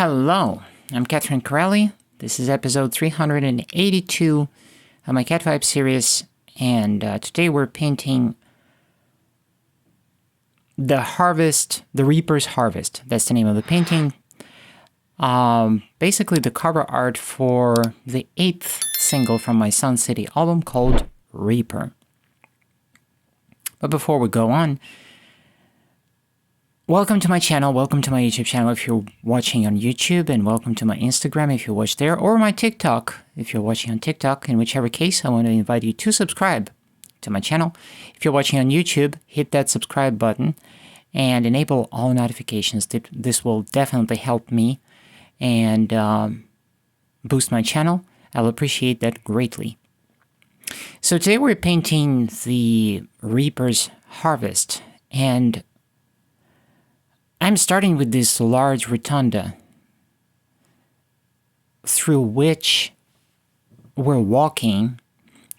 Hello, I'm Catherine Corelli. This is episode 382 of my Cat Vibe series, and today we're painting the Reaper's Harvest. That's the name of the painting. Basically the cover art for the 8th single from my Sun City album called Reaper. But before we go on, welcome to my channel, welcome to my YouTube channel if you're watching on YouTube, and welcome to my Instagram if you watch there, or my TikTok if you're watching on TikTok. In whichever case, I want to invite you to subscribe to my channel. If you're watching on YouTube, hit that subscribe button and enable all notifications. This will definitely help me and boost my channel. I'll appreciate that greatly. So today we're painting the Reaper's Harvest, and I'm starting with this large rotunda through which we're walking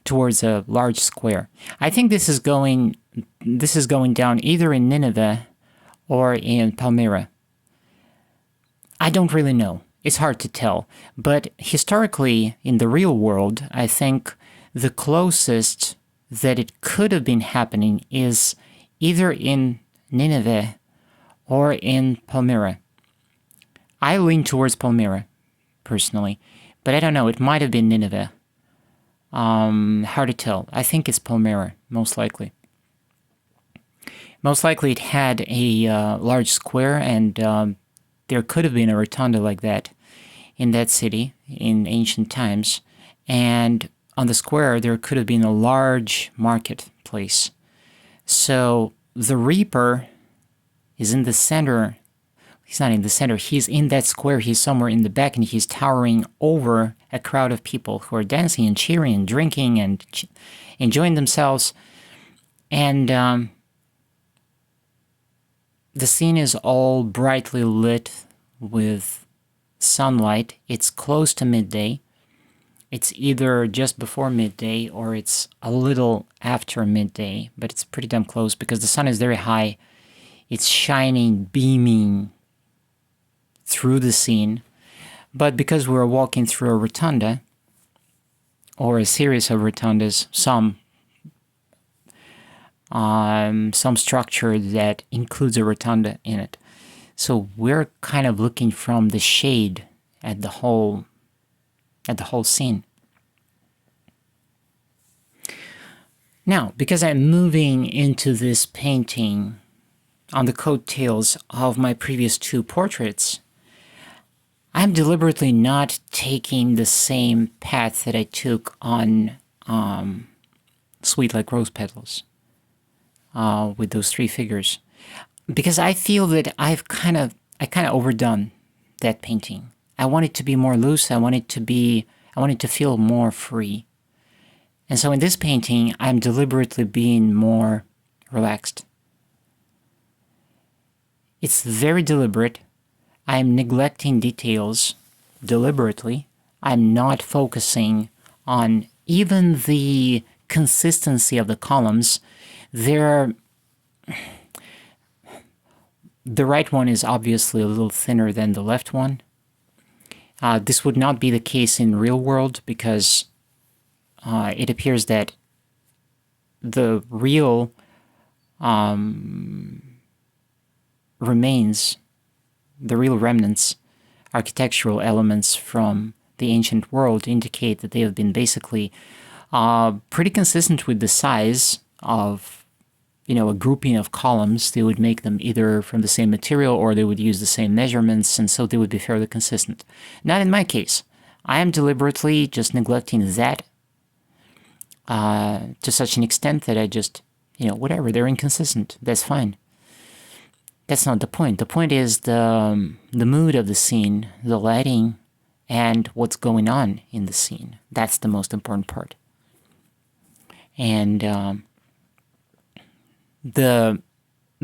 towards a large square. I think this is going down either in Nineveh or in Palmyra. I don't really know. It's hard to tell. But historically, in the real world, I think the closest that it could have been happening is either in Nineveh or in Palmyra. I lean towards Palmyra, personally, but I don't know, it might have been Nineveh. Hard to tell. I think it's Palmyra, most likely. Most likely it had a large square, and there could have been a rotunda like that in that city in ancient times, and on the square there could have been a large marketplace. So the Reaper is in the center. He's not in the center, he's in that square, he's somewhere in the back, and he's towering over a crowd of people who are dancing and cheering and drinking and enjoying themselves. And the scene is all brightly lit with sunlight. It's close to midday. It's either just before midday or it's a little after midday, but it's pretty damn close because the sun is very high. It's shining, beaming through the scene. But because we're walking through a rotunda, or a series of rotundas, some structure that includes a rotunda in it. So we're kind of looking from the shade at the whole scene. Now, because I'm moving into this painting on the coattails of my previous two portraits, I'm deliberately not taking the same path that I took on Sweet Like Rose Petals with those three figures, because I feel that I kind of overdone that painting. I want it to be more loose. I want it to feel more free. And so in this painting, I'm deliberately being more relaxed. It's very deliberate. I'm neglecting details deliberately. I'm not focusing on even the consistency of the columns. The right one is obviously a little thinner than the left one. This would not be the case in real world because it appears that the real remnants, architectural elements from the ancient world indicate that they have been basically pretty consistent with the size of, a grouping of columns. They would make them either from the same material or they would use the same measurements, and so they would be fairly consistent. Not in my case. I am deliberately just neglecting that to such an extent that I just, whatever, they're inconsistent. That's fine. That's not the point. The point is the mood of the scene, the lighting, and what's going on in the scene. That's the most important part. And the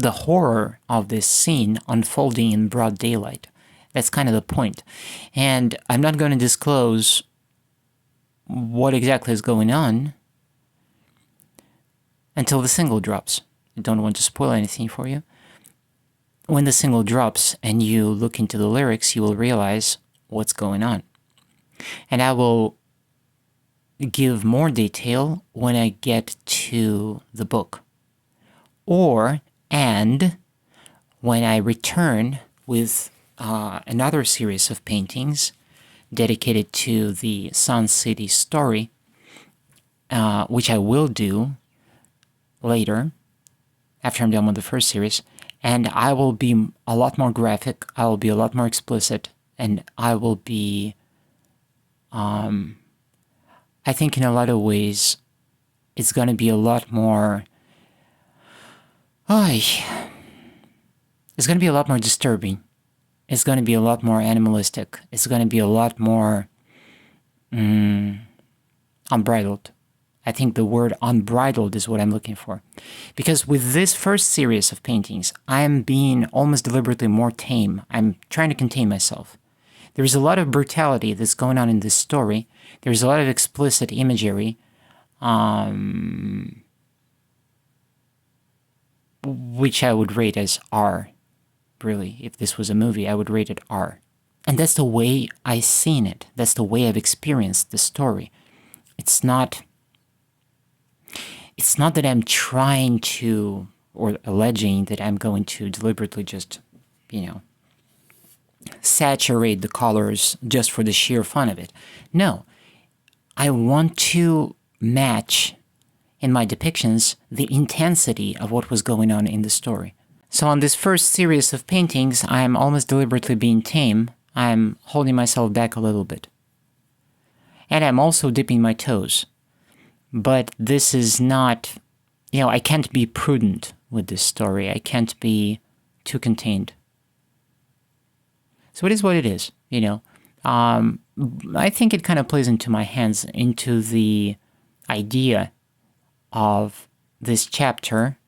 horror of this scene unfolding in broad daylight. That's kind of the point. And I'm not going to disclose what exactly is going on until the single drops. I don't want to spoil anything for you. when the single drops and you look into the lyrics, you will realize what's going on. And I will give more detail when I get to the book. And when I return with another series of paintings dedicated to the Sun City story, which I will do later, after I'm done with the first series, and I will be a lot more graphic, I will be a lot more explicit, and I will be, I think in a lot of ways, it's going to be a lot more, it's going to be a lot more disturbing. It's going to be a lot more animalistic. It's going to be a lot more unbridled. I think the word unbridled is what I'm looking for. Because with this first series of paintings, I'm being almost deliberately more tame. I'm trying to contain myself. There's a lot of brutality that's going on in this story. There's a lot of explicit imagery, which I would rate as R. Really, if this was a movie, I would rate it R. And that's the way I've seen it. That's the way I've experienced the story. It's not that I'm trying to, or alleging that I'm going to deliberately just, saturate the colors just for the sheer fun of it. No, I want to match in my depictions the intensity of what was going on in the story. So on this first series of paintings, I'm almost deliberately being tame. I'm holding myself back a little bit. And I'm also dipping my toes. But this is not, I can't be prudent with this story. I can't be too contained. So it is what it is, I think it kind of plays into my hands, into the idea of this chapter,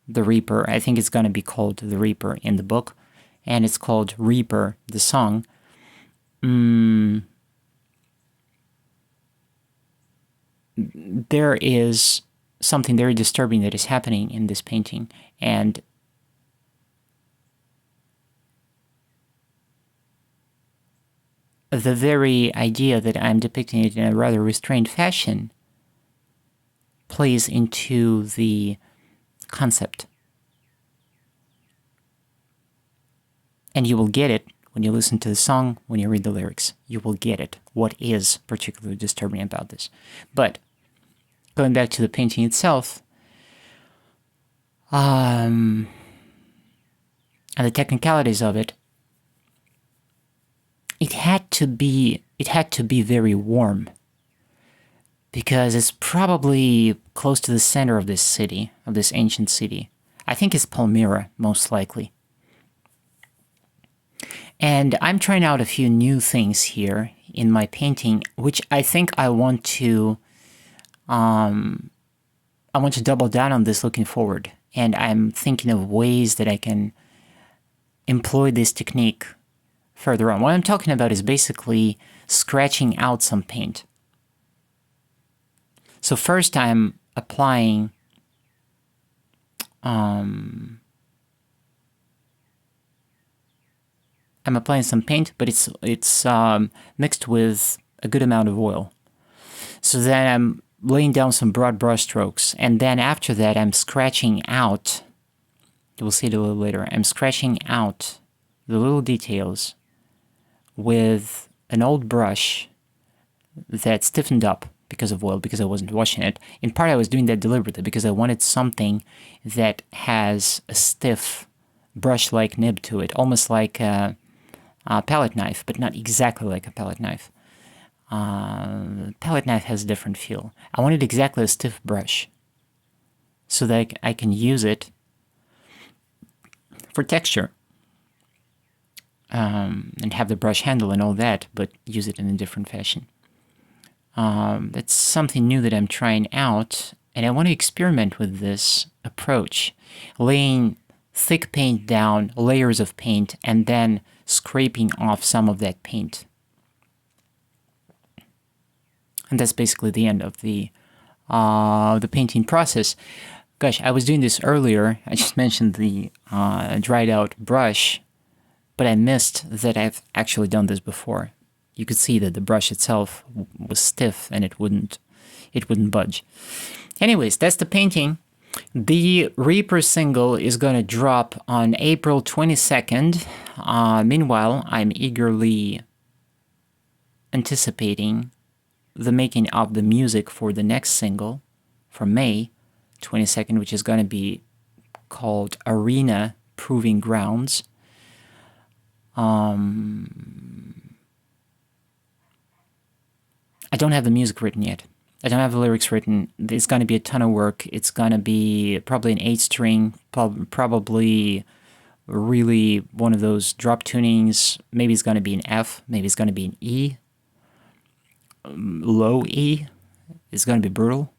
The Reaper. I think it's going to be called The Reaper in the book, and it's called Reaper, the song. There is something very disturbing that is happening in this painting, and the very idea that I'm depicting it in a rather restrained fashion plays into the concept. And you will get it when you listen to the song, when you read the lyrics. You will get it, what is particularly disturbing about this. But going back to the painting itself, and the technicalities of it, it had to be very warm, because it's probably close to the center of this city, of this ancient city. I think it's Palmyra, most likely. And I'm trying out a few new things here in my painting, which I think I want to double down on this looking forward. And I'm thinking of ways that I can employ this technique further on. What I'm talking about is basically scratching out some paint. So first I'm applying some paint, but it's mixed with a good amount of oil. So then I'm laying down some broad brush strokes, and then after that I'm scratching out, you will see it a little later, I'm scratching out the little details with an old brush that stiffened up because of oil, because I wasn't washing it. In part I was doing that deliberately because I wanted something that has a stiff brush-like nib to it, almost like a palette knife, but not exactly like a palette knife. Palette knife has a different feel. I wanted exactly a stiff brush so that I can use it for texture and have the brush handle and all that, but use it in a different fashion. That's something new that I'm trying out, and I want to experiment with this approach, laying thick paint down, layers of paint, and then scraping off some of that paint. And that's basically the end of the painting process. Gosh, I was doing this earlier. I just mentioned the dried out brush, but I missed that I've actually done this before. You could see that the brush itself was stiff and it wouldn't budge. Anyways, that's the painting. The Reaper single is going to drop on April 22nd. Meanwhile, I'm eagerly anticipating the making of the music for the next single for May 22nd, which is going to be called Arena Proving Grounds. I don't have the music written yet. I don't have the lyrics written. It's going to be a ton of work. It's going to be probably an 8-string, probably really one of those drop tunings. Maybe it's going to be an F. Maybe it's going to be an E. Low E. It's going to be brutal.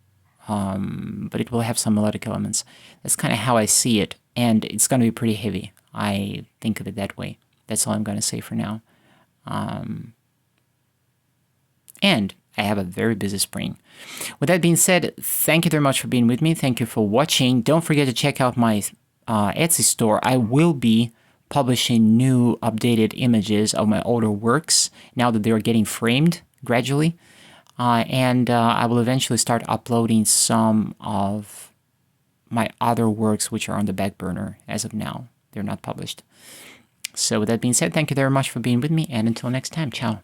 But it will have some melodic elements. That's kind of how I see it. And it's going to be pretty heavy. I think of it that way. That's all I'm going to say for now. And I have a very busy spring. With that being said, thank you very much for being with me. Thank you for watching. Don't forget to check out my Etsy store. I will be publishing new updated images of my older works now that they are getting framed gradually. And I will eventually start uploading some of my other works which are on the back burner as of now. They're not published. So with that being said, thank you very much for being with me, and until next time, ciao.